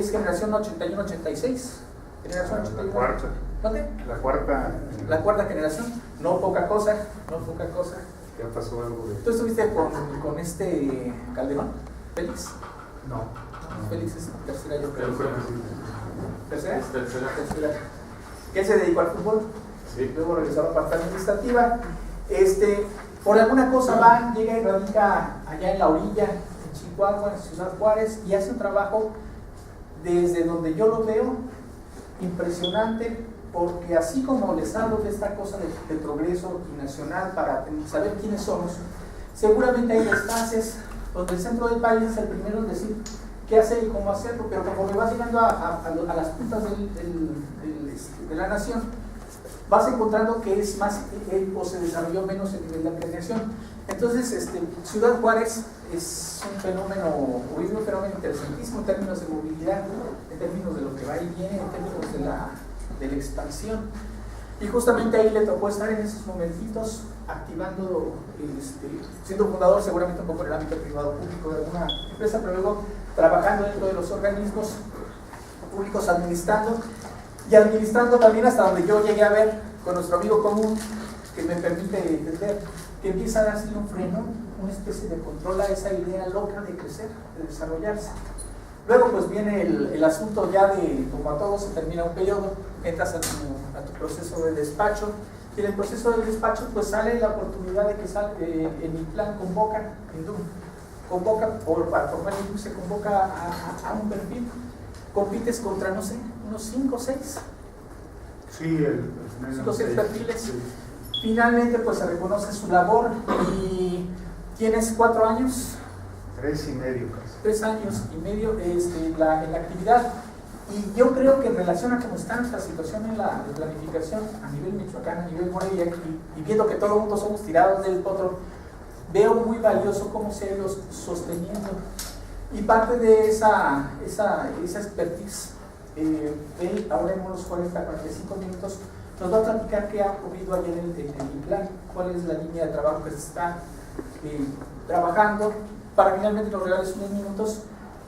es generación 81-86. Generación 81. La cuarta. ¿Dónde? La cuarta Generación. No poca cosa, no poca cosa. Ya pasó algo de... ¿Tú estuviste con este Calderón? ¿Félix? No. Félix es tercera, yo creo. Tercera. ¿Tercera? ¿Qué se dedicó al fútbol? Sí. Luego regresó a la parte administrativa. Por alguna cosa llega y radica allá en la orilla, en Chihuahua, en Ciudad Juárez, y hace un trabajo desde donde yo lo veo impresionante, porque así como les hablo de esta cosa de progreso y nacional para saber quiénes somos, seguramente hay desfases donde el centro del país es el primero en decir qué hacer y cómo hacerlo, pero conforme vas llegando a las puntas de la nación, vas encontrando que es más o se desarrolló menos el nivel de planeación. Entonces, Ciudad Juárez es un fenómeno interesantísimo en términos de movilidad, en términos de lo que va y viene, en términos de la expansión. Y justamente ahí le tocó estar en esos momentitos activando, siendo fundador seguramente un poco en el ámbito privado público de alguna empresa, pero luego trabajando dentro de los organismos públicos, administrando también hasta donde yo llegué a ver con nuestro amigo común, que me permite entender que empieza a darse un freno, una especie de control a esa idea loca de crecer, de desarrollarse. Luego pues viene el asunto ya de, como a todos, se termina un periodo, entras a tu proceso de despacho, y en el proceso del despacho pues sale la oportunidad de que en mi plan convoca para formar el se convoca a un perfil, compites contra, no sé, unos 5 o 6. Sí, 5 o 6 perfiles. Sí. Finalmente pues se reconoce su labor y tienes 4 años. 3 y medio casi. 3 años y medio en la actividad, y yo creo que en relación a cómo está nuestra situación en la planificación a nivel Michoacán, a nivel Morelia, y viendo que todo el mundo somos tirados del potro, veo muy valioso cómo se ha ido sosteniendo, y parte de esa expertise, él ahora en unos 40-45 minutos nos va a platicar qué ha ocurrido ayer en el plan, cuál es la línea de trabajo que se está trabajando, para finalmente nos regales unos minutos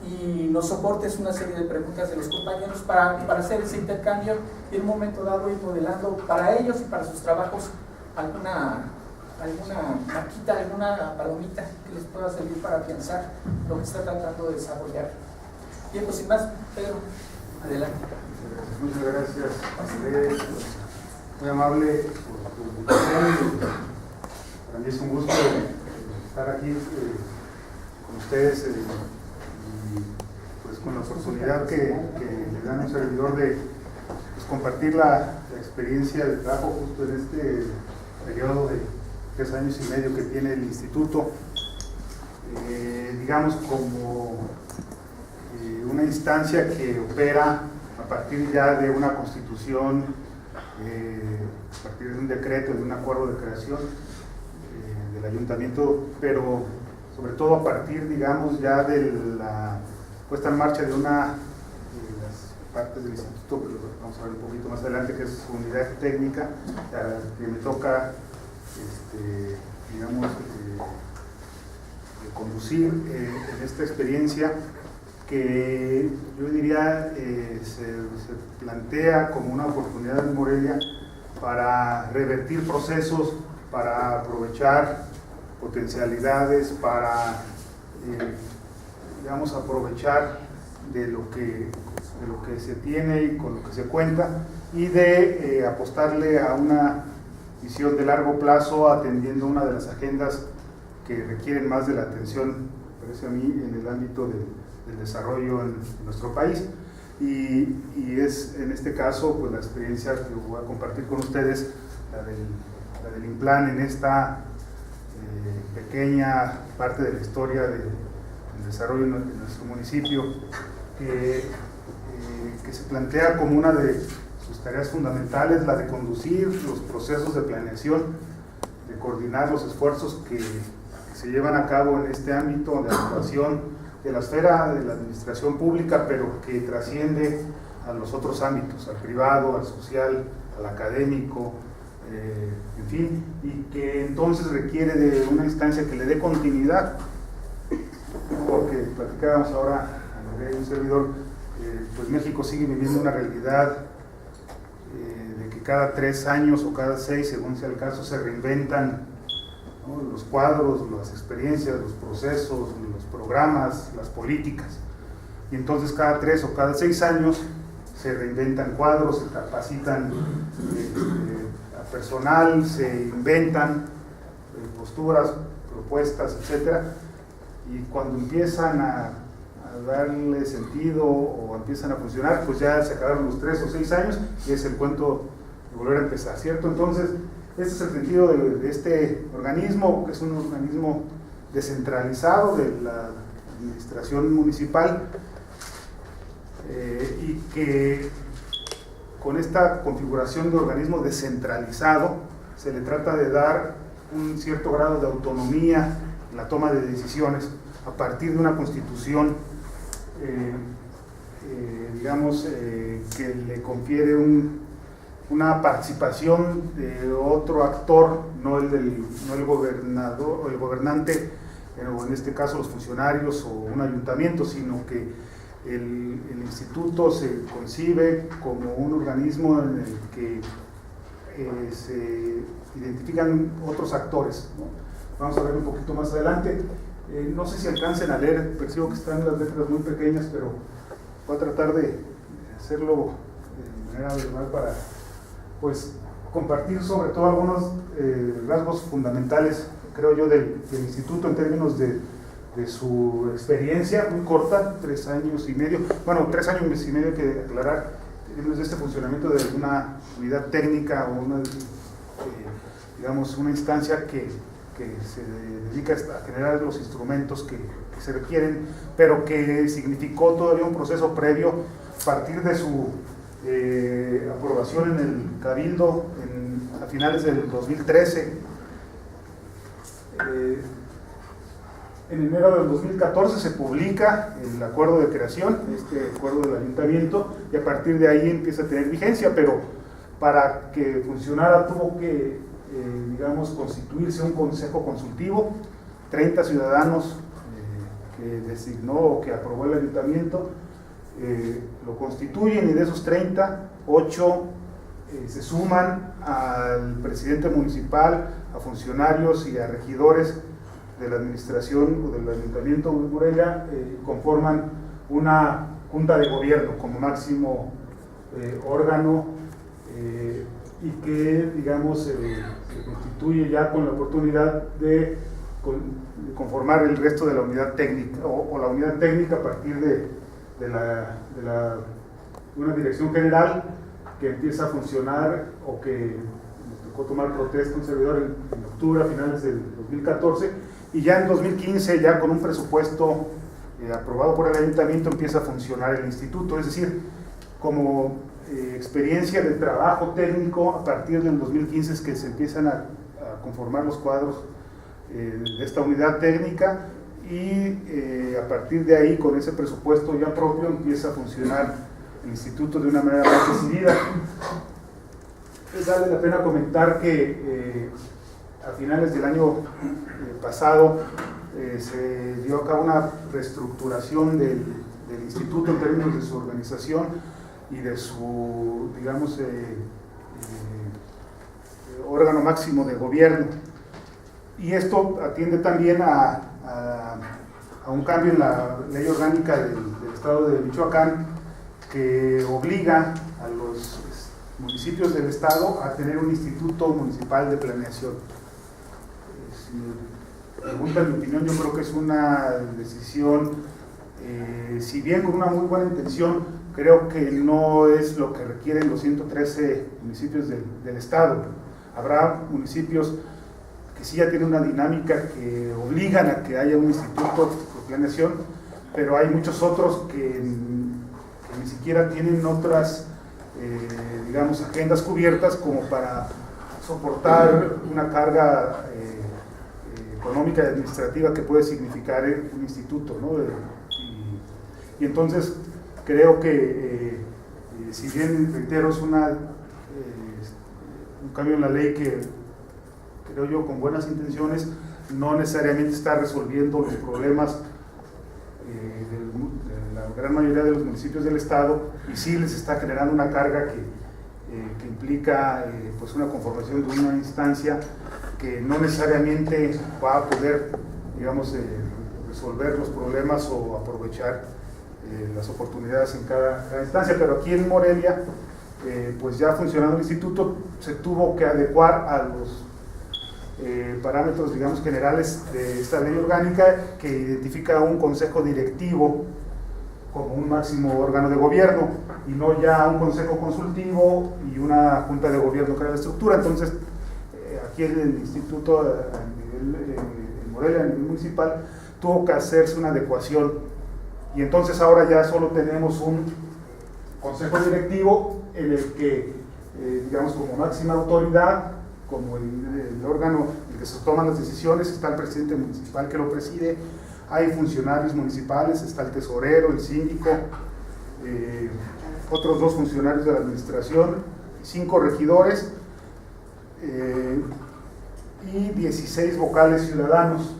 y nos soportes una serie de preguntas de los compañeros para hacer ese intercambio y en un momento dado ir modelando para ellos y para sus trabajos alguna maquita, alguna palomita que les pueda servir para afianzar lo que está tratando de desarrollar. Bien, pues sin más, Pedro, adelante. Muchas gracias, Andrés, muy amable por tu invitación. Para mí es un gusto estar aquí con ustedes y pues con la oportunidad que le dan a un servidor de pues, compartir la experiencia de trabajo justo en este periodo de 3 años y medio que tiene el instituto, digamos como una instancia que opera a partir ya de una constitución, a partir de un decreto, de un acuerdo de creación del ayuntamiento, pero sobre todo a partir, digamos, ya de la puesta en marcha de una de las partes del instituto, que vamos a ver un poquito más adelante, que es su unidad técnica, que me toca, digamos, conducir en esta experiencia que yo diría se plantea como una oportunidad en Morelia para revertir procesos, para aprovechar potencialidades, para digamos aprovechar de lo que se tiene y con lo que se cuenta, y de apostarle a una visión de largo plazo, atendiendo una de las agendas que requieren más de la atención, parece a mí, en el ámbito del desarrollo en nuestro país, y es en este caso pues la experiencia que voy a compartir con ustedes, la del INPLAN en esta pequeña parte de la historia del desarrollo en nuestro municipio, que se plantea como una de sus tareas fundamentales, la de conducir los procesos de planeación, de coordinar los esfuerzos que se llevan a cabo en este ámbito de actuación de la esfera de la administración pública, pero que trasciende a los otros ámbitos, al privado, al social, al académico, en fin, y que entonces requiere de una instancia que le dé continuidad, porque platicábamos ahora, André y un servidor, pues México sigue viviendo una realidad de que cada 3 años o cada 6, según sea el caso, se reinventan, ¿no?, los cuadros, las experiencias, los procesos, los programas, las políticas. Y entonces cada 3 o cada 6 años se reinventan cuadros, se capacitan a personal, se inventan posturas, propuestas, etcétera. Y cuando empiezan a darle sentido o empiezan a funcionar, pues ya se acabaron los 3 o 6 años y es el cuento de volver a empezar, ¿cierto? Entonces, este es el sentido de este organismo, que es un organismo descentralizado de la administración municipal, y que con esta configuración de organismo descentralizado se le trata de dar un cierto grado de autonomía en la toma de decisiones a partir de una constitución, que le confiere una participación de otro actor, no el gobernador o el gobernante, o en este caso los funcionarios o un ayuntamiento, sino que el instituto se concibe como un organismo en el que se identifican otros actores, ¿no? Vamos a ver un poquito más adelante. No sé si alcancen a leer, percibo que están las letras muy pequeñas, pero voy a tratar de hacerlo de manera verbal para, pues, compartir sobre todo algunos rasgos fundamentales, creo yo, del instituto en términos de su experiencia muy corta, 3 años y medio, bueno, 3 años y medio, que aclarar, de este funcionamiento de una unidad técnica o una, una instancia que se dedica a generar los instrumentos que se requieren, pero que significó todavía un proceso previo a partir de su aprobación en el Cabildo a finales del 2013. En enero del 2014 se publica el acuerdo de creación, este acuerdo del ayuntamiento, y a partir de ahí empieza a tener vigencia, pero para que funcionara tuvo que, constituirse un consejo consultivo, 30 ciudadanos que designó o que aprobó el ayuntamiento, lo constituyen, y de esos 30, 8 se suman al presidente municipal, a funcionarios y a regidores de la administración o del ayuntamiento de Morelia, conforman una junta de gobierno como máximo órgano, y que, se constituye ya con la oportunidad de conformar el resto de la unidad técnica, o la unidad técnica a partir de una dirección general que empieza a funcionar, o que nos tocó tomar protesta un servidor en octubre, a finales del 2014, y ya en 2015, ya con un presupuesto aprobado por el ayuntamiento, empieza a funcionar el instituto. Es decir, como experiencia de trabajo técnico, a partir del 2015 es que se empiezan a conformar los cuadros de esta unidad técnica, y a partir de ahí, con ese presupuesto ya propio, empieza a funcionar el instituto de una manera más decidida. Vale la pena comentar que a finales del año pasado se dio a cabo una reestructuración del instituto en términos de su organización y de su, órgano máximo de gobierno. Y esto atiende también a un cambio en la ley orgánica del estado de Michoacán, que obliga a los municipios del estado a tener un instituto municipal de planeación. Si me preguntan mi opinión, yo creo que es una decisión, si bien con una muy buena intención, creo que no es lo que requieren los 113 municipios del estado. Habrá municipios que sí ya tienen una dinámica que obligan a que haya un instituto de planeación, pero hay muchos otros que ni siquiera tienen otras agendas cubiertas como para soportar una carga económica y administrativa que puede significar un instituto, ¿no? Y entonces creo que si bien, reitero, es un cambio en la ley que creo yo con buenas intenciones, no necesariamente está resolviendo los problemas de la gran mayoría de los municipios del estado, y sí les está generando una carga que implica pues una conformación de una instancia que no necesariamente va a poder, digamos, resolver los problemas o aprovechar las oportunidades en cada instancia. Pero aquí en Morelia, pues ya funcionando el instituto, se tuvo que adecuar a los parámetros, digamos, generales de esta ley orgánica, que identifica un consejo directivo como un máximo órgano de gobierno y no ya un consejo consultivo y una junta de gobierno que era la estructura. Entonces, aquí el instituto en Morelia, a nivel municipal, tuvo que hacerse una adecuación, y entonces ahora ya solo tenemos un consejo directivo en el que, digamos, como máxima autoridad, como el órgano en el que se toman las decisiones, está el presidente municipal que lo preside, hay funcionarios municipales, está el tesorero, el síndico, otros 2 funcionarios de la administración, 5 regidores y 16 vocales ciudadanos.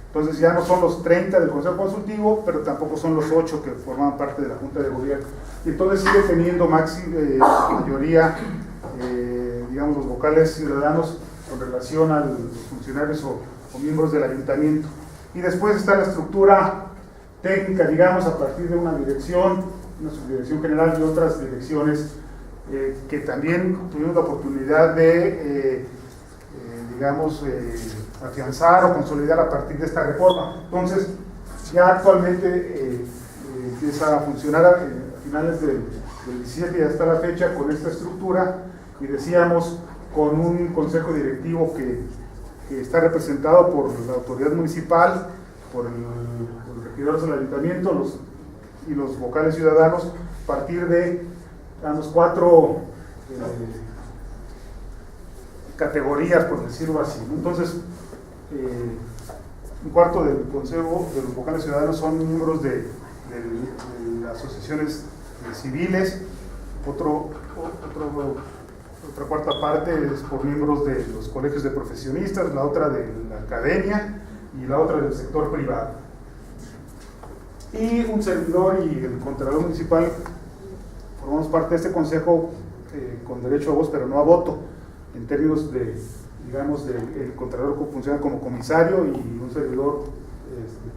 Entonces ya no son los 30 del Consejo Consultivo, pero tampoco son los 8 que forman parte de la Junta de Gobierno. Y entonces sigue teniendo mayoría, digamos, los vocales ciudadanos con relación a los funcionarios o miembros del ayuntamiento. Y después está la estructura técnica, digamos, a partir de una dirección, una subdirección general y otras direcciones que también tuvimos la oportunidad de, digamos, afianzar o consolidar a partir de esta reforma. Entonces, ya actualmente empieza a funcionar a finales del 17 y hasta la fecha con esta estructura, y decíamos, con un consejo directivo que está representado por la autoridad municipal, por los regidores del ayuntamiento y los vocales ciudadanos, a partir de las 4 categorías, por decirlo así, ¿no? Entonces, un cuarto del consejo de los vocales ciudadanos son miembros de asociaciones civiles, otra cuarta parte es por miembros de los colegios de profesionistas, la otra de la academia y la otra del sector privado. Y un servidor y el contralor municipal formamos parte de este consejo con derecho a voz, pero no a voto, en términos de, digamos, el contralor funciona como comisario y un servidor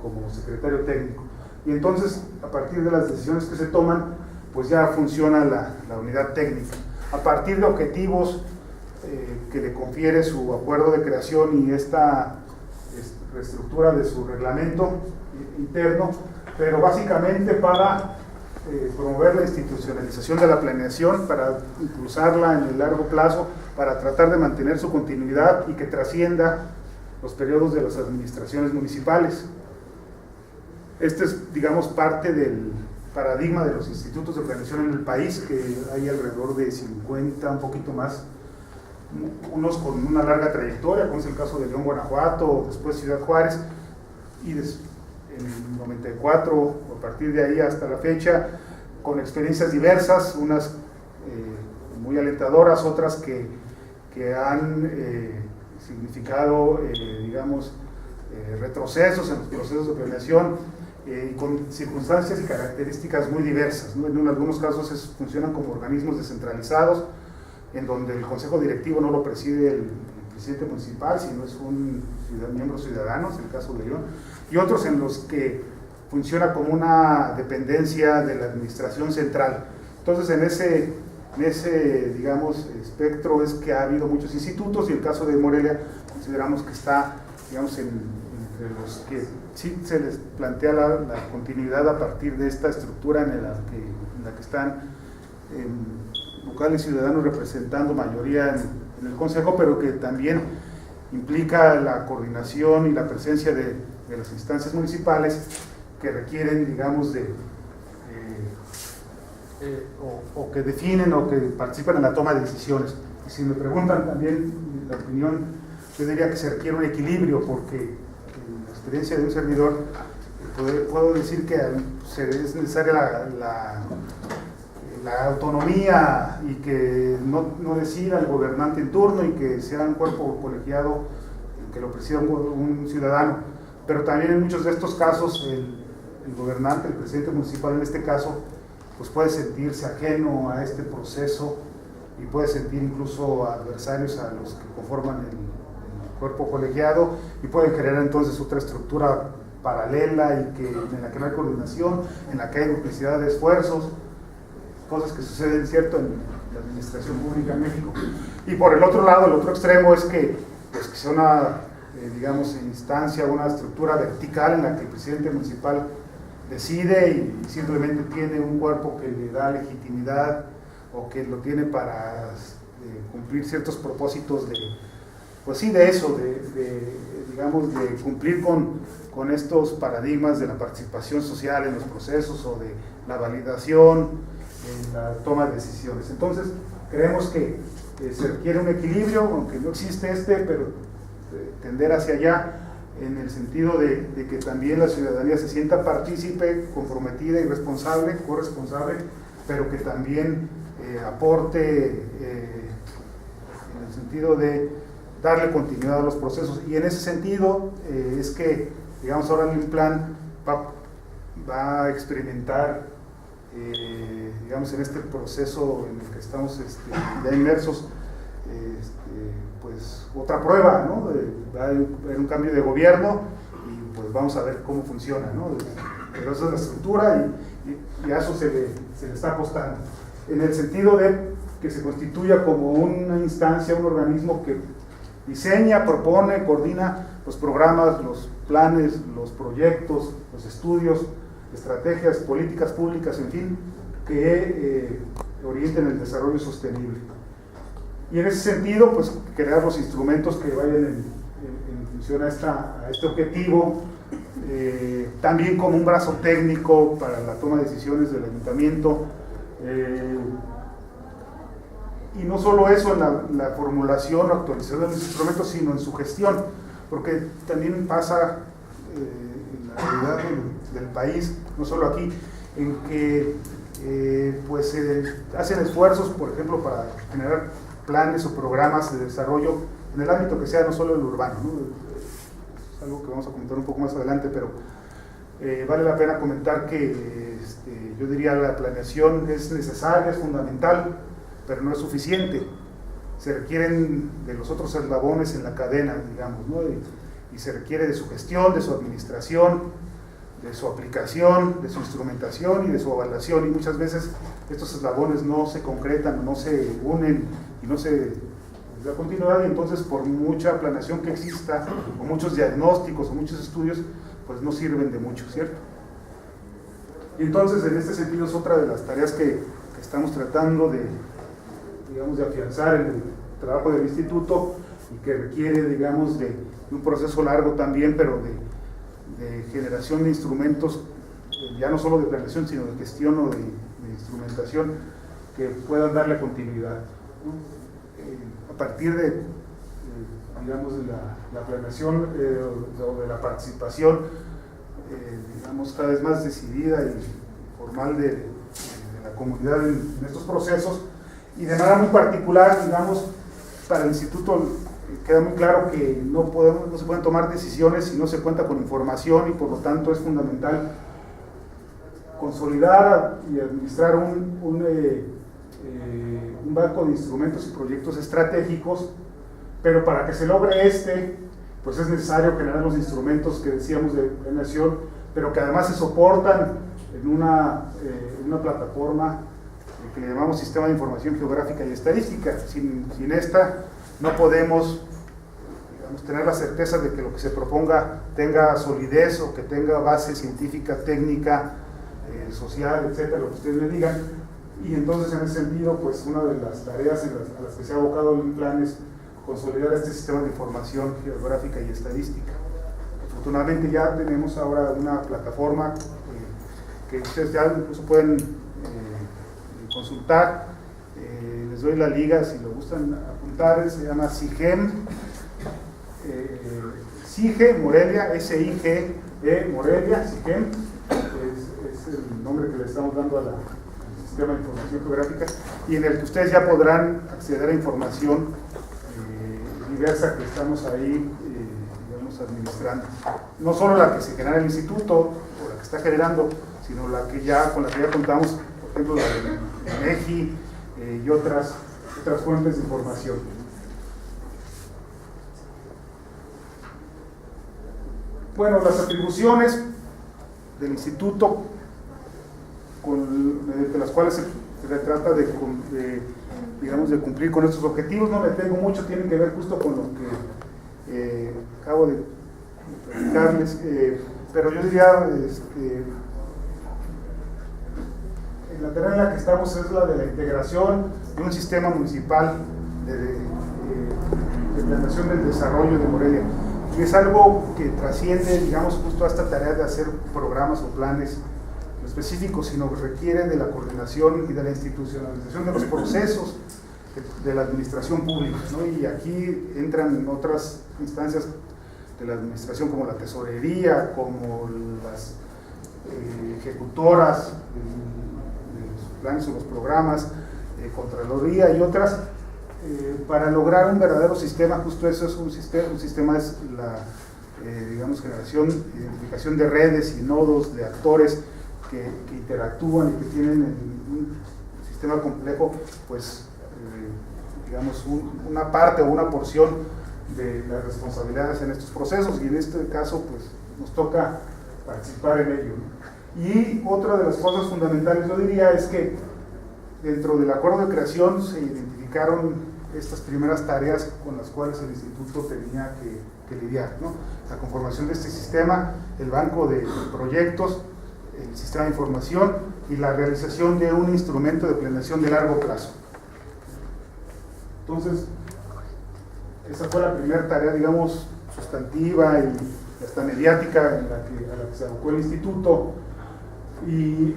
como secretario técnico. Y entonces, a partir de las decisiones que se toman, pues ya funciona la unidad técnica. A partir de objetivos que le confiere su acuerdo de creación y esta reestructura de su reglamento interno, pero básicamente para promover la institucionalización de la planeación, para impulsarla en el largo plazo, para tratar de mantener su continuidad y que trascienda los periodos de las administraciones municipales. Este es, digamos, parte del paradigma de los institutos de planeación en el país, que hay alrededor de 50, un poquito más, unos con una larga trayectoria, como es el caso de León, Guanajuato, después Ciudad Juárez, y en el 94, a partir de ahí hasta la fecha, con experiencias diversas, unas muy alentadoras, otras que han significado, digamos, retrocesos en los procesos de planeación, con circunstancias y características muy diversas, ¿no? En algunos casos funcionan como organismos descentralizados, en donde el consejo directivo no lo preside el presidente municipal, sino es un miembro ciudadano, es el caso de León, y otros en los que funciona como una dependencia de la administración central. Entonces, en ese digamos, espectro es que ha habido muchos institutos, y el caso de Morelia consideramos que está, digamos, entre los que sí se les plantea la continuidad a partir de esta estructura en la que están vocales ciudadanos representando mayoría en el consejo, pero que también implica la coordinación y la presencia de las instancias municipales que requieren, digamos, o que definen o que participan en la toma de decisiones. Y si me preguntan también la opinión, yo diría que se requiere un equilibrio, porque en la experiencia de un servidor puedo decir que es necesaria la autonomía, y que no decida el gobernante en turno, y que sea un cuerpo colegiado que lo presida un ciudadano. Pero también en muchos de estos casos el gobernante, el presidente municipal en este caso, pues puede sentirse ajeno a este proceso y puede sentir incluso adversarios a los que conforman el cuerpo colegiado, y pueden generar entonces otra estructura paralela en la que no hay coordinación, en la que hay duplicidad de esfuerzos, cosas que suceden, ¿cierto?, en la administración pública en México. Y por el otro lado, el otro extremo es que, pues, que sea una, digamos, instancia, una estructura vertical en la que el presidente municipal decide y simplemente tiene un cuerpo que le da legitimidad o que lo tiene para cumplir ciertos propósitos de, pues sí, de eso, digamos, de cumplir con estos paradigmas de la participación social en los procesos o de la validación en la toma de decisiones. Entonces, creemos que se requiere un equilibrio, aunque no existe pero tender hacia allá, en el sentido de que también la ciudadanía se sienta partícipe, comprometida y responsable, corresponsable, pero que también aporte en el sentido de darle continuidad a los procesos. Y en ese sentido es que, digamos, ahora el plan va a experimentar, digamos, en este proceso en el que estamos ya inmersos, pues otra prueba, ¿no? Va a haber un cambio de gobierno y pues vamos a ver cómo funciona, ¿no? Pero esa es la estructura y a eso se le está apostando, en el sentido de que se constituya como una instancia, un organismo que diseña, propone, coordina los programas, los planes, los proyectos, los estudios, estrategias, políticas públicas, en fin, que orienten el desarrollo sostenible. Y en ese sentido, pues crear los instrumentos que vayan en función a este objetivo, también como un brazo técnico para la toma de decisiones del ayuntamiento, y no solo eso en la formulación o actualización de los instrumentos, sino en su gestión, porque también pasa en la realidad del país, no solo aquí, en que pues se hacen esfuerzos, por ejemplo, para generar planes o programas de desarrollo en el ámbito que sea, no solo el urbano, ¿no? Es algo que vamos a comentar un poco más adelante, pero vale la pena comentar que yo diría la planeación es necesaria, es fundamental, pero no es suficiente. Se requieren de los otros eslabones en la cadena, digamos, ¿no? Y se requiere de su gestión, de su administración, de su aplicación, de su instrumentación y de su evaluación, y muchas veces estos eslabones no se concretan, no se unen y no se da continuidad, y entonces por mucha planeación que exista, o muchos diagnósticos, o muchos estudios, pues no sirven de mucho, ¿cierto? Y entonces en este sentido es otra de las tareas que estamos tratando de, digamos, de afianzar en el trabajo del instituto, y que requiere, digamos, de un proceso largo también, pero de generación de instrumentos, ya no solo de planeación, sino de gestión o de instrumentación, que puedan darle continuidad, ¿no? A partir de, digamos, de la planeación o de la participación, digamos, cada vez más decidida y formal de la comunidad en estos procesos, y de manera muy particular, digamos, para el instituto queda muy claro que no se pueden tomar decisiones si no se cuenta con información, y por lo tanto es fundamental consolidar y administrar un banco de instrumentos y proyectos estratégicos, pero para que se logre pues es necesario generar los instrumentos que decíamos de planeación, pero que además se soportan en una plataforma que le llamamos Sistema de Información Geográfica y Estadística. Sin esta no podemos, digamos, tener la certeza de que lo que se proponga tenga solidez, o que tenga base científica, técnica, social, etcétera, lo que ustedes me digan. Y entonces, en ese sentido, pues una de las tareas a las que se ha abocado el plan es consolidar este sistema de información geográfica y estadística. Afortunadamente ya tenemos ahora una plataforma que ustedes ya incluso pueden consultar. Les doy la liga si lo gustan apuntar. Se llama SIGEM, SIGE Morelia, SIGE Morelia, SIGEM es el nombre que le estamos dando al Sistema de Información Geográfica, y en el que ustedes ya podrán acceder a información diversa que estamos ahí, digamos, administrando. No solo la que se genera en el instituto, o la que está generando, sino la que ya, con la que ya contamos, por ejemplo, la de INEGI y otras fuentes de información. Bueno, las atribuciones del instituto, mediante las cuales se trata de cumplir con estos objetivos, no me detengo mucho, tienen que ver justo con lo que acabo de platicarles, pero yo diría, en la tarea en la que estamos es la de la integración de un sistema municipal de planeación del desarrollo de Morelia. Y es algo que trasciende, digamos, justo a esta tarea de hacer programas o planes específicos, sino que requiere de la coordinación y de la institucionalización de los procesos de la administración pública, ¿no? Y aquí entran otras instancias de la administración como la tesorería, como las ejecutoras de los planes o los programas, Contraloría y otras, para lograr un verdadero sistema. Justo eso es un sistema es la digamos, identificación de redes y nodos de actores que interactúan y que tienen un sistema complejo, pues digamos una parte o una porción de las responsabilidades en estos procesos, y en este caso pues nos toca participar en ello, ¿no? Y otra de las cosas fundamentales, yo diría, es que dentro del acuerdo de creación se identificaron estas primeras tareas con las cuales el instituto tenía que lidiar, ¿no? La conformación de este sistema, el banco de proyectos, el sistema de información y la realización de un instrumento de planeación de largo plazo. Entonces, esa fue la primera tarea, digamos, sustantiva y hasta mediática a la que se abocó el instituto, y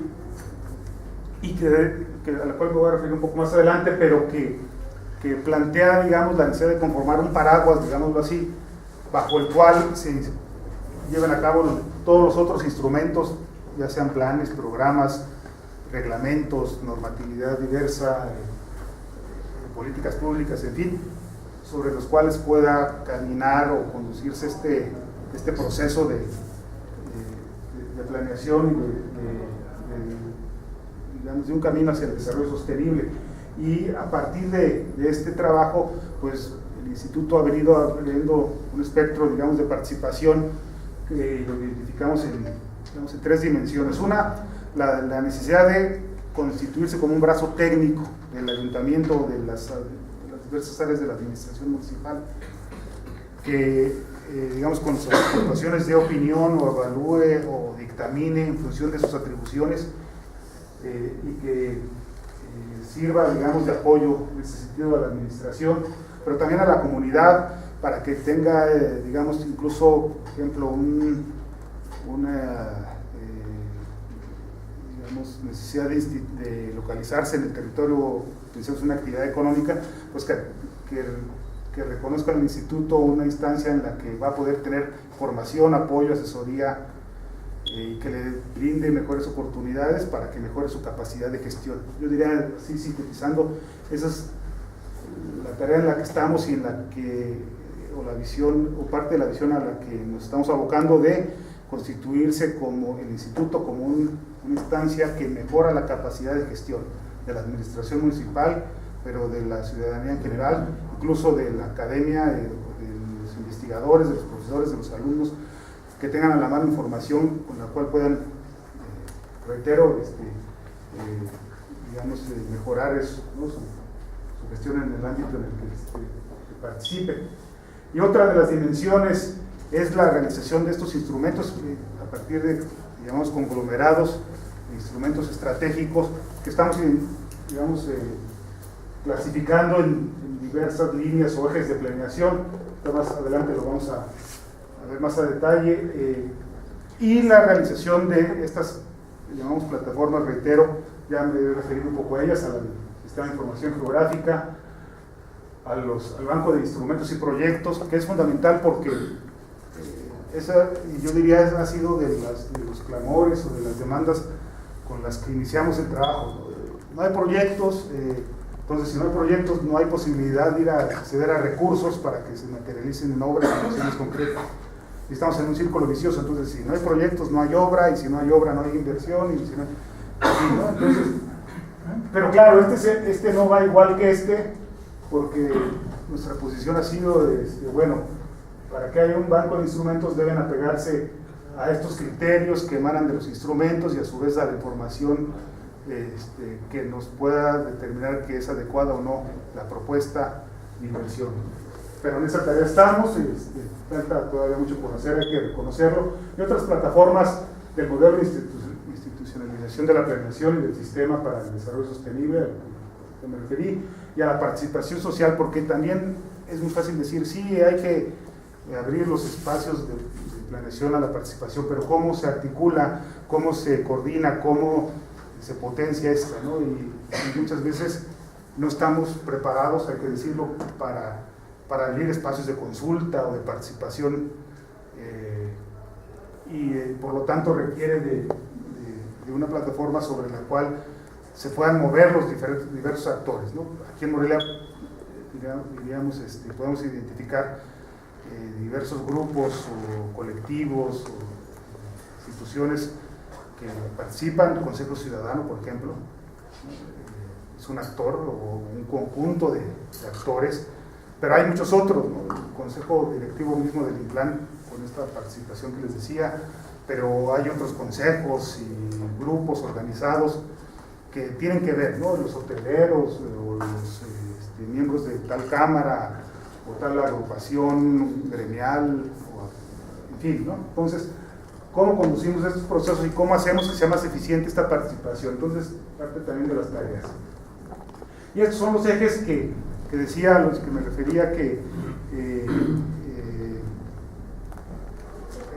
a la cual me voy a referir un poco más adelante, pero que plantea, digamos, la necesidad de conformar un paraguas, digámoslo así, bajo el cual se lleven a cabo todos los otros instrumentos, ya sean planes, programas, reglamentos, normatividad diversa, políticas públicas, en fin, sobre los cuales pueda caminar o conducirse este proceso de planeación y digamos, de un camino hacia el desarrollo sostenible. Y a partir de este trabajo, pues el instituto ha venido abriendo un espectro, digamos, de participación que lo identificamos en tres dimensiones. Una, la necesidad de constituirse como un brazo técnico del ayuntamiento, de las diversas áreas de la administración municipal, que digamos, con sus aportaciones de opinión o evalúe o dictamine en función de sus atribuciones, y que sirva, digamos, de apoyo en ese sentido a la administración, pero también a la comunidad, para que tenga, digamos, incluso, por ejemplo, una digamos, necesidad de localizarse en el territorio, pensemos una actividad económica, pues que reconozca el instituto una instancia en la que va a poder tener formación, apoyo, asesoría, y que le brinde mejores oportunidades para que mejore su capacidad de gestión. Yo diría, así sintetizando, esa es la tarea en la que estamos y en la que, o la visión, o parte de la visión a la que nos estamos abocando, de constituirse como el instituto, como una instancia que mejora la capacidad de gestión de la administración municipal, pero de la ciudadanía en general, incluso de la academia, de los investigadores, de los profesores, de los alumnos, que tengan a la mano información con la cual puedan, reitero, digamos, mejorar eso, ¿no? su gestión en el ámbito en el que participe. Y otra de las dimensiones es la realización de estos instrumentos a partir de, digamos, conglomerados, instrumentos estratégicos que estamos, digamos, clasificando en diversas líneas o ejes de planeación. Más adelante lo vamos a ver más a detalle, y la realización de estas, llamamos plataformas, reitero, ya me he referido un poco a ellas, al sistema de información geográfica, al banco de instrumentos y proyectos, que es fundamental porque esa, yo diría, ha sido de los clamores o de las demandas con las que iniciamos el trabajo. No hay proyectos, entonces si no hay proyectos no hay posibilidad de ir a acceder a recursos para que se materialicen en obras y acciones concretas. y estamos en un círculo vicioso. Entonces, si no hay proyectos, no hay obra, y si no hay obra, no hay inversión, y si no, ¿no? Entonces, pero claro, este no va igual que porque nuestra posición ha sido, bueno, para que haya un banco de instrumentos deben apegarse a estos criterios que emanan de los instrumentos y a su vez a la información que nos pueda determinar que es adecuada o no la propuesta de inversión. Pero en esa tarea estamos, falta todavía mucho por hacer, hay que reconocerlo. Y otras plataformas del modelo de institucionalización de la planeación y del sistema para el desarrollo sostenible, al que me referí, y a la participación social, porque también es muy fácil decir, sí, hay que abrir los espacios de planeación a la participación, pero cómo se articula, cómo se coordina, cómo se potencia esta, ¿no? Y muchas veces no estamos preparados, hay que decirlo, para abrir espacios de consulta o de participación, por lo tanto requiere de una plataforma sobre la cual se puedan mover los diversos actores, ¿no? Aquí en Morelia, diríamos, podemos identificar diversos grupos o colectivos o instituciones que participan. El Consejo Ciudadano, por ejemplo, es un actor o un conjunto de actores, pero hay muchos otros, ¿no? El Consejo Directivo mismo del INPLAN, con esta participación que les decía, pero hay otros consejos y grupos organizados que tienen que ver, ¿no? Los hoteleros o los miembros de tal cámara o tal agrupación gremial, en fin, ¿no? Entonces, ¿cómo conducimos estos procesos y cómo hacemos que sea más eficiente esta participación? Entonces, parte también de las tareas. Y estos son los ejes que decía, a los que me refería, que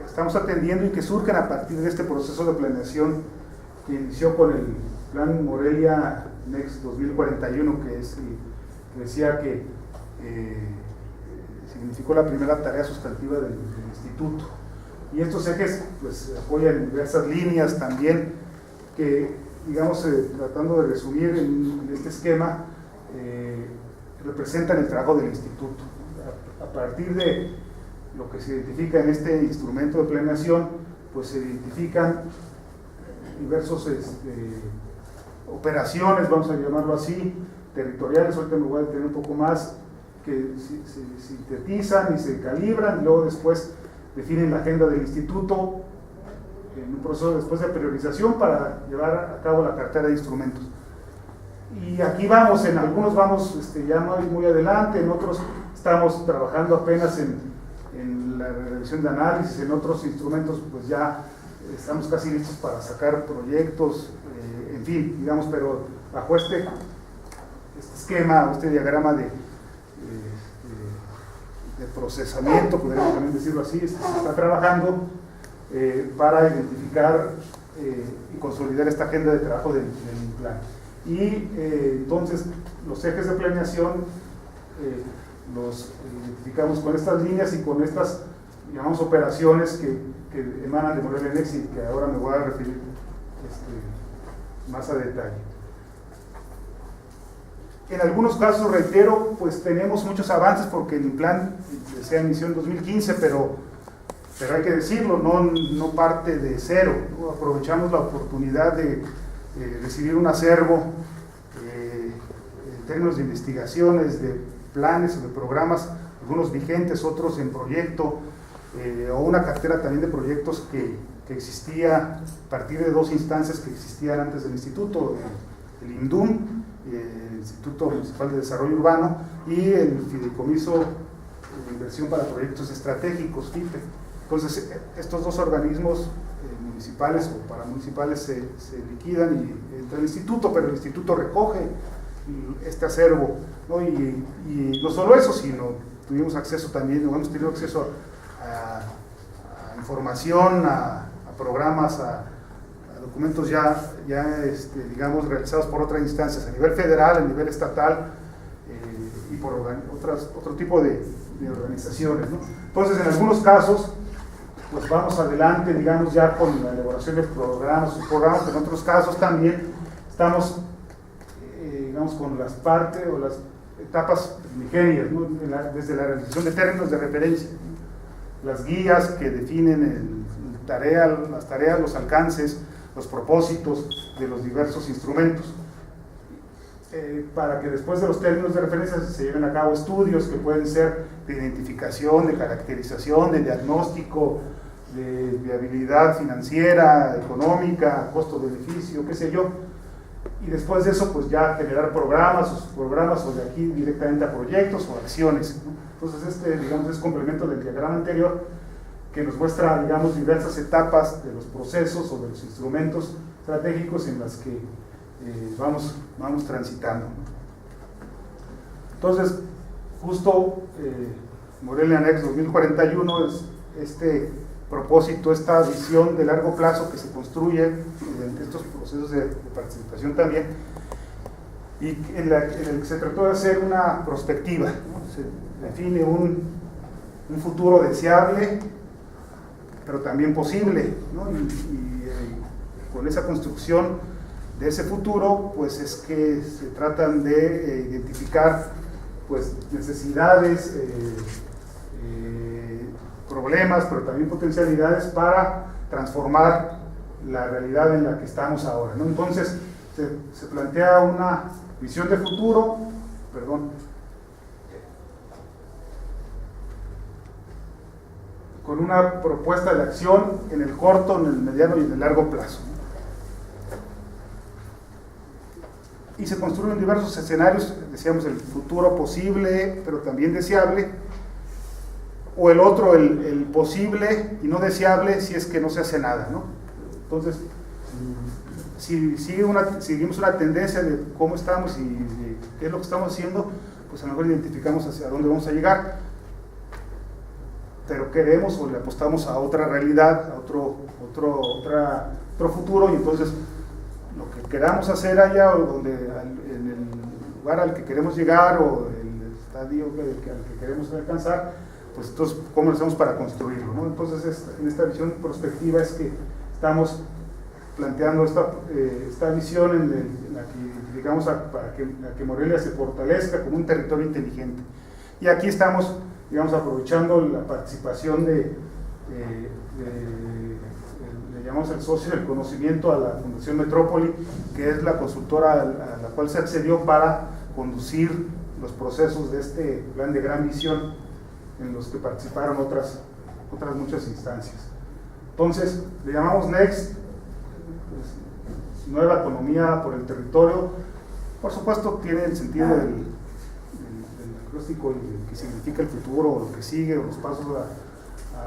estamos atendiendo y que surgen a partir de este proceso de planeación que inició con el Plan Morelia Next 2041, que decía que significó la primera tarea sustantiva del instituto. Y estos ejes pues apoyan diversas líneas también que, digamos, tratando de resumir en este esquema, representan el trabajo del instituto. A partir de lo que se identifica en este instrumento de planeación, pues se identifican diversos operaciones, vamos a llamarlo así, territoriales, ahorita me voy a detener un poco más, que se sintetizan y se calibran, y luego después definen la agenda del instituto en un proceso después de priorización para llevar a cabo la cartera de instrumentos. Y aquí vamos, en algunos vamos ya muy adelante, en otros estamos trabajando apenas en la revisión de análisis, en otros instrumentos pues ya estamos casi listos para sacar proyectos, en fin, digamos, pero bajo este esquema, este diagrama de procesamiento, podríamos también decirlo así, se está trabajando para identificar y consolidar esta agenda de trabajo del plan. Y entonces los ejes de planeación los identificamos con estas líneas y con estas, llamamos, operaciones que emanan de Morelia Next y que ahora me voy a referir más a detalle. En algunos casos, reitero, pues tenemos muchos avances porque el plan se inició en 2015, pero hay que decirlo, no parte de cero, ¿no? Aprovechamos la oportunidad de recibir un acervo en términos de investigaciones, de planes o de programas, algunos vigentes, otros en proyecto, o una cartera también de proyectos que existía a partir de dos instancias que existían antes del instituto, el INDUM, el Instituto Municipal de Desarrollo Urbano, y el Fideicomiso de Inversión para Proyectos Estratégicos, FIPE. Entonces, estos dos organismos municipales o paramunicipales se liquidan y entra el instituto, pero el instituto recoge este acervo, ¿no? Y no solo eso, sino tuvimos acceso también, hemos tenido acceso a información, a programas, a documentos ya digamos, realizados por otras instancias, a nivel federal, a nivel estatal, y por otro tipo de organizaciones, ¿no? Entonces, en algunos casos, pues vamos adelante, digamos, ya con la elaboración de programas, pero en otros casos también estamos, digamos, con las partes o las etapas primigenias, ¿no? Desde la realización de términos de referencia. las guías que definen las tareas, los alcances, los propósitos de los diversos instrumentos, para que después de los términos de referencia se lleven a cabo estudios que pueden ser de identificación, de caracterización, de diagnóstico, de viabilidad financiera, económica, costo-beneficio, qué sé yo, y después de eso pues ya generar programas o de aquí directamente a proyectos o acciones, ¿no? Entonces digamos es complemento del diagrama anterior que nos muestra digamos diversas etapas de los procesos o de los instrumentos estratégicos en las que vamos transitando. Entonces justo Morelia Next 2041 es este propósito, esta visión de largo plazo que se construye mediante estos procesos de participación también, y en el que se trató de hacer una prospectiva, ¿no? Se define un futuro deseable, pero también posible, ¿no? Y con esa construcción de ese futuro, pues es que se tratan de identificar pues necesidades, problemas, pero también potencialidades para transformar la realidad en la que estamos ahora, ¿no? Entonces se plantea una visión de futuro, con una propuesta de acción en el corto, en el mediano y en el largo plazo, ¿no? Y se construyen diversos escenarios, decíamos el futuro posible, pero también deseable, o el otro, el posible y no deseable si es que no se hace nada, ¿no? Entonces, si seguimos una tendencia de cómo estamos y de qué es lo que estamos haciendo, pues a lo mejor identificamos hacia dónde vamos a llegar, pero queremos o le apostamos a otra realidad, a otro futuro, y entonces lo que queramos hacer allá, o en el lugar al que queremos llegar, o el estadio al que queremos alcanzar, pues entonces, ¿cómo lo hacemos para construirlo, ¿no? Entonces, en esta visión prospectiva es que estamos planteando esta visión en la que, digamos, para que Morelia se fortalezca como un territorio inteligente. Y aquí estamos, digamos, aprovechando la participación le llamamos el socio del conocimiento a la Fundación Metrópoli, que es la consultora a la cual se accedió para conducir los procesos de este plan de gran visión, en los que participaron otras muchas instancias. Entonces, le llamamos NEXT, pues, nueva economía por el territorio. Por supuesto, tiene el sentido del acróstico y de que significa el futuro, o lo que sigue, o los pasos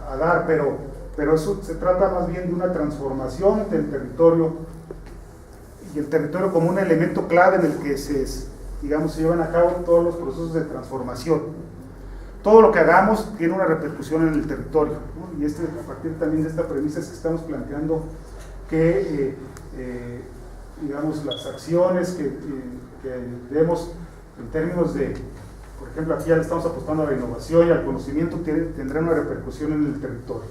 a dar, pero eso se trata más bien de una transformación del territorio, y el territorio como un elemento clave en el que se llevan a cabo todos los procesos de transformación. Todo lo que hagamos tiene una repercusión en el territorio, ¿no? Y a partir también de esta premisa es que estamos planteando que digamos, las acciones que demos en términos de, por ejemplo, aquí ya le estamos apostando a la innovación y al conocimiento, tendrán una repercusión en el territorio.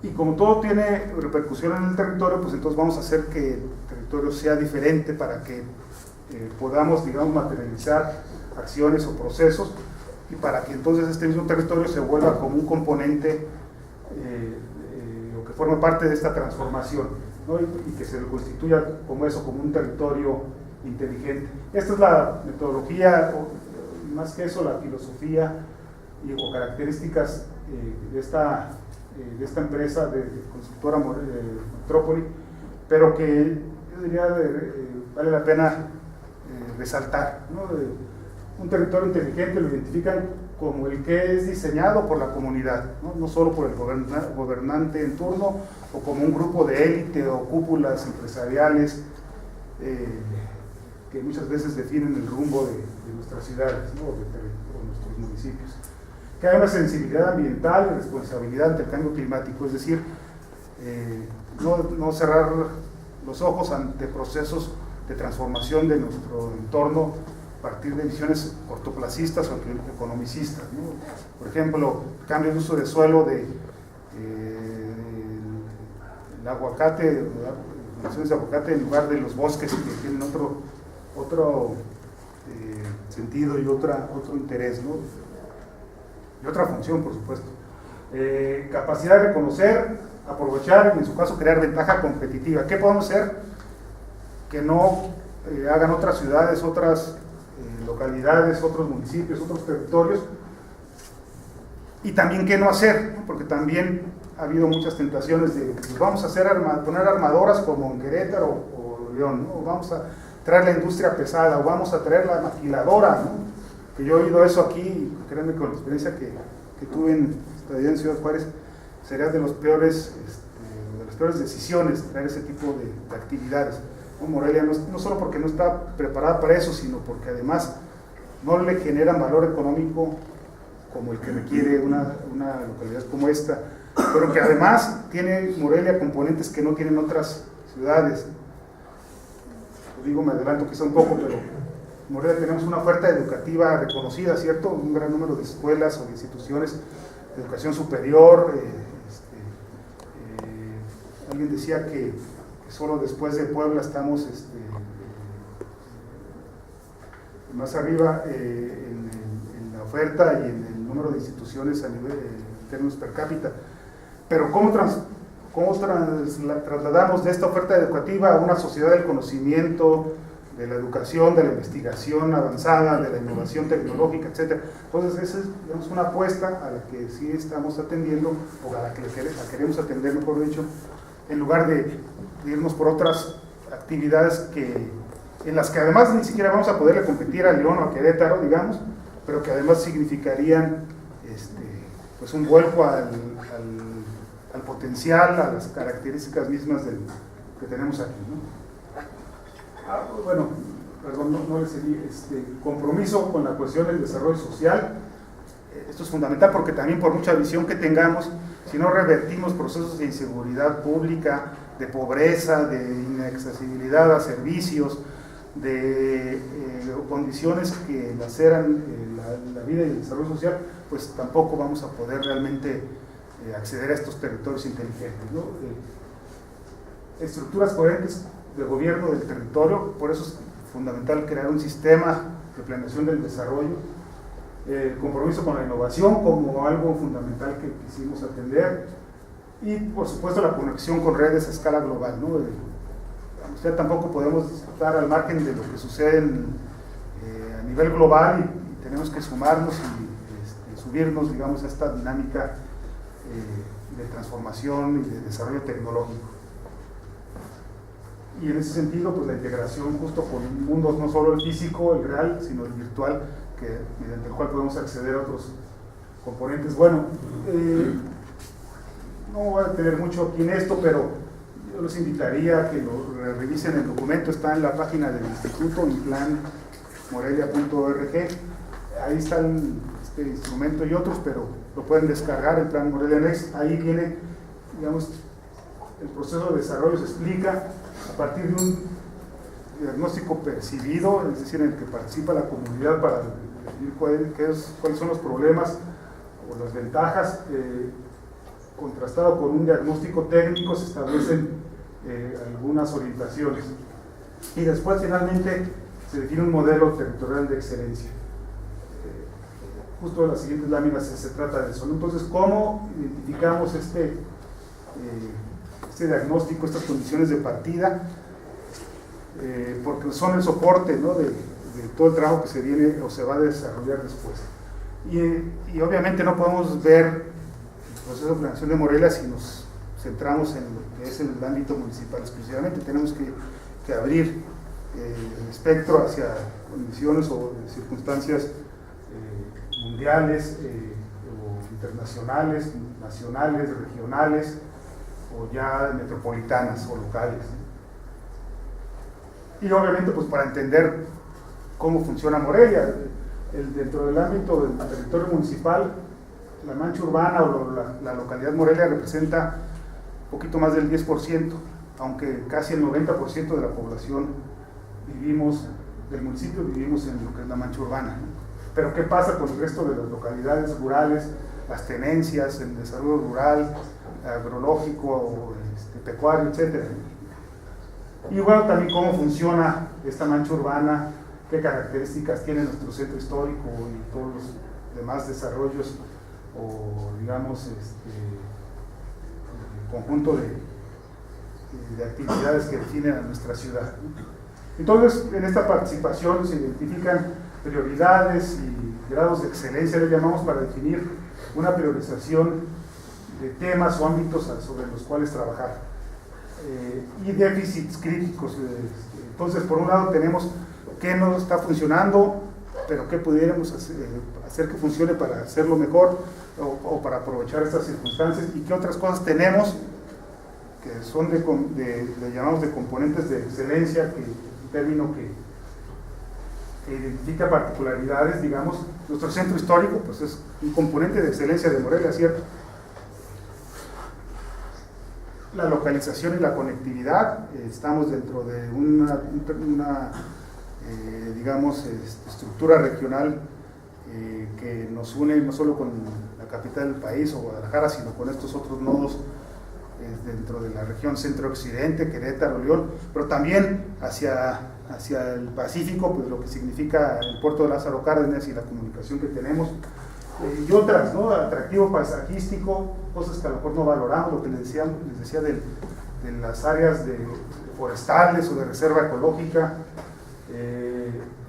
Y como todo tiene repercusión en el territorio, pues entonces vamos a hacer que el territorio sea diferente para que podamos, digamos, materializar acciones o procesos, y para que entonces este mismo territorio se vuelva como un componente o que forme parte de esta transformación, ¿no? Y que se constituya como eso, como un territorio inteligente. Esta es la metodología, o más que eso, la filosofía o características de esta empresa de consultora Metrópoli, pero que yo diría vale la pena resaltar, ¿no? Un territorio inteligente lo identifican como el que es diseñado por la comunidad, no solo por el gobernante en turno, o como un grupo de élite o cúpulas empresariales que muchas veces definen el rumbo de nuestras ciudades, ¿no? o de nuestros municipios. Que hay una sensibilidad ambiental y responsabilidad ante el cambio climático, es decir, no cerrar los ojos ante procesos de transformación de nuestro entorno a partir de visiones cortoplacistas o economicistas, ¿no? Por ejemplo, cambio de uso de suelo el aguacate, plantaciones de aguacate en lugar de los bosques, que tienen otro sentido y otro interés, ¿no? y otra función, por supuesto. Capacidad de reconocer, aprovechar y en su caso crear ventaja competitiva. ¿Qué podemos hacer que no hagan otras ciudades, otras localidades, otros municipios, otros territorios? Y también qué no hacer, ¿no? Porque también ha habido muchas tentaciones de pues vamos a hacer poner armadoras como en Querétaro o León, ¿no? O vamos a traer la industria pesada, o vamos a traer la maquiladora, ¿no? Que yo he oído eso aquí, y créanme con la experiencia que tuve en Ciudad Juárez, sería de las peores decisiones traer ese tipo de actividades. ¿No? Morelia no solo porque no está preparada para eso, sino porque además no le generan valor económico como el que requiere una localidad como esta, pero que además tiene Morelia componentes que no tienen otras ciudades. Lo digo, me adelanto quizá un poco, pero en Morelia tenemos una oferta educativa reconocida, ¿cierto? Un gran número de escuelas o de instituciones de educación superior. Alguien decía que solo después de Puebla estamos más arriba en la oferta y en el número de instituciones a nivel en términos per cápita. Pero ¿cómo trasladamos de esta oferta educativa a una sociedad del conocimiento, de la educación, de la investigación avanzada, de la innovación tecnológica, etcétera? Entonces esa es, digamos, una apuesta a la que sí estamos atendiendo, o a la que la queremos atender, mejor dicho, en lugar de irnos por otras actividades en las que además ni siquiera vamos a poderle competir a León o a Querétaro, digamos, pero que además significarían pues un vuelco al potencial, a las características mismas que tenemos aquí, ¿no? Bueno, perdón, no le seguí, compromiso con la cuestión del desarrollo social. Esto es fundamental porque también por mucha visión que tengamos, si no revertimos procesos de inseguridad pública, de pobreza, de inaccesibilidad a servicios, de condiciones que laceran la vida y el desarrollo social, pues tampoco vamos a poder realmente acceder a estos territorios inteligentes, ¿no? Estructuras coherentes de gobierno del territorio, por eso es fundamental crear un sistema de planeación del desarrollo, compromiso con la innovación como algo fundamental que quisimos atender, y por supuesto la conexión con redes a escala global, ¿no? Ya tampoco podemos estar al margen de lo que sucede a nivel global y tenemos que sumarnos y subirnos, digamos, a esta dinámica de transformación y de desarrollo tecnológico. Y en ese sentido, pues la integración justo con un mundo no solo el físico, el real, sino el virtual, mediante el cual podemos acceder a otros componentes. Bueno, no voy a tener mucho aquí en esto, pero yo los invitaría a que lo revisen. El documento está en la página del instituto, en planmorelia.org. Ahí está este instrumento y otros, pero lo pueden descargar, el Plan Morelia Next. Ahí viene, digamos, el proceso de desarrollo, se explica a partir de un diagnóstico percibido, es decir, en el que participa la comunidad para definir cuáles son los problemas o las ventajas. Contrastado con un diagnóstico técnico, se establecen algunas orientaciones y después finalmente se define un modelo territorial de excelencia. Justo en las siguientes láminas se trata de eso, ¿no? Entonces, ¿cómo identificamos este diagnóstico, estas condiciones de partida? Porque son el soporte, ¿no? de todo el trabajo que se viene o se va a desarrollar después. Y obviamente no podemos ver el proceso de planeación de Morelia si nos centramos en lo que es el ámbito municipal exclusivamente. Tenemos que abrir el espectro hacia condiciones o circunstancias mundiales o internacionales, nacionales, regionales o ya metropolitanas o locales. Y obviamente pues para entender cómo funciona Morelia, dentro del ámbito del territorio municipal, la mancha urbana o la localidad Morelia representa un poquito más del 10%, aunque casi el 90% de la población del municipio vivimos en lo que es la mancha urbana, ¿no? Pero ¿qué pasa con el resto de las localidades rurales, las tenencias, el desarrollo rural, agrológico, pecuario, etcétera? Y bueno, también cómo funciona esta mancha urbana, qué características tiene nuestro centro histórico y todos los demás desarrollos digamos, conjunto de actividades que definen a nuestra ciudad. Entonces, en esta participación se identifican prioridades y grados de excelencia, le llamamos, para definir una priorización de temas o ámbitos sobre los cuales trabajar, y déficits críticos. Entonces, por un lado tenemos qué no está funcionando, pero qué pudiéramos hacer que funcione para hacerlo mejor o para aprovechar estas circunstancias, y qué otras cosas tenemos que son le llamamos de componentes de excelencia, que es un término que identifica particularidades. Digamos, nuestro centro histórico pues es un componente de excelencia de Morelia, ¿cierto? La localización y la conectividad, estamos dentro de una digamos, estructura regional que nos une no solo con la capital del país o Guadalajara, sino con estos otros nodos dentro de la región centro-occidente, Querétaro, León, pero también hacia el Pacífico, pues lo que significa el puerto de Lázaro Cárdenas y la comunicación que tenemos, y otras, ¿no? Atractivo paisajístico, cosas que a lo mejor no valoramos, lo que les decía de las áreas forestales o de reserva ecológica,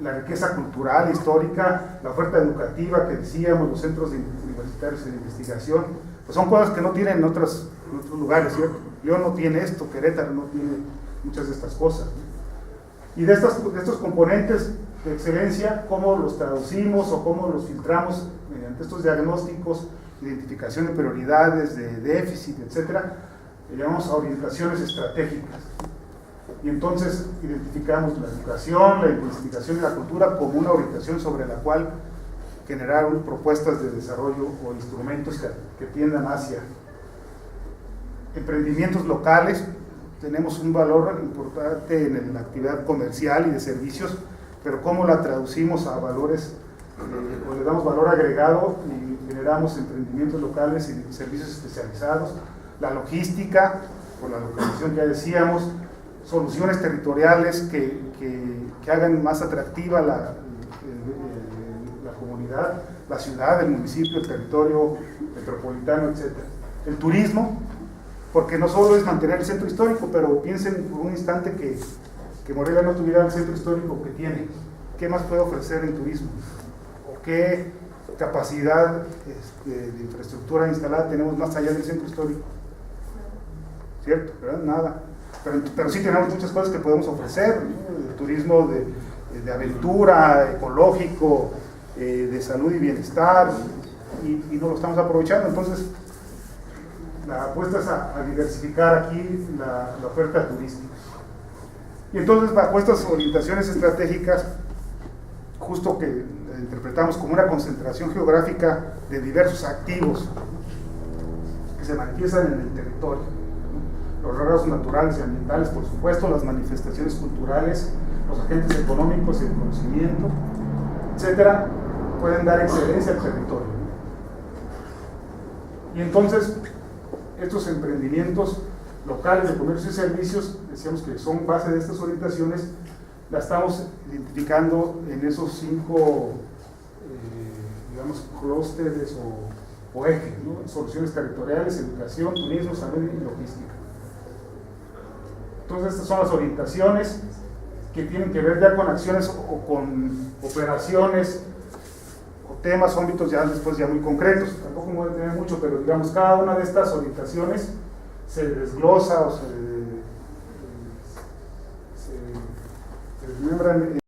la riqueza cultural, histórica, la oferta educativa que decíamos, los centros universitarios de investigación, pues son cosas que no tienen en otros lugares, ¿cierto? León no tiene esto, Querétaro no tiene muchas de estas cosas, ¿no? Y de estos componentes de excelencia, cómo los traducimos o cómo los filtramos mediante estos diagnósticos, identificación de prioridades, de déficit, etcétera, le llamamos a orientaciones estratégicas. Y entonces identificamos la educación, la investigación y la cultura como una orientación sobre la cual generar propuestas de desarrollo o instrumentos que tiendan hacia emprendimientos locales. Tenemos un valor importante en la actividad comercial y de servicios, pero cómo la traducimos a valores, o le damos valor agregado y generamos emprendimientos locales y servicios especializados. La logística, por la localización que ya decíamos, soluciones territoriales que hagan más atractiva la comunidad, la ciudad, el municipio, el territorio metropolitano, etc. El turismo, porque no solo es mantener el centro histórico, pero piensen por un instante que Morelia no tuviera el centro histórico que tiene. ¿Qué más puede ofrecer en turismo? ¿O qué capacidad de infraestructura instalada tenemos más allá del centro histórico? ¿Cierto? ¿Verdad? Nada. Pero sí tenemos muchas cosas que podemos ofrecer, ¿no? El turismo de aventura, ecológico, de salud y bienestar, y no lo estamos aprovechando. Entonces, la apuesta es a diversificar aquí la oferta turística. Y entonces, bajo estas orientaciones estratégicas, justo que interpretamos como una concentración geográfica de diversos activos que se manifiestan en el territorio, ¿no? Los recursos naturales y ambientales, por supuesto, las manifestaciones culturales, los agentes económicos y el conocimiento, etcétera, pueden dar excelencia al territorio. Y entonces, estos emprendimientos locales de comercio y servicios, decíamos que son base de estas orientaciones, la estamos identificando en esos 5, digamos, clústeres o ejes, ¿no? Soluciones territoriales, educación, turismo, salud y logística. Entonces, estas son las orientaciones que tienen que ver ya con acciones o con operaciones o temas o ámbitos ya después ya muy concretos. Tampoco me voy a detener mucho, pero digamos, cada una de estas orientaciones se desglosa o se desmembran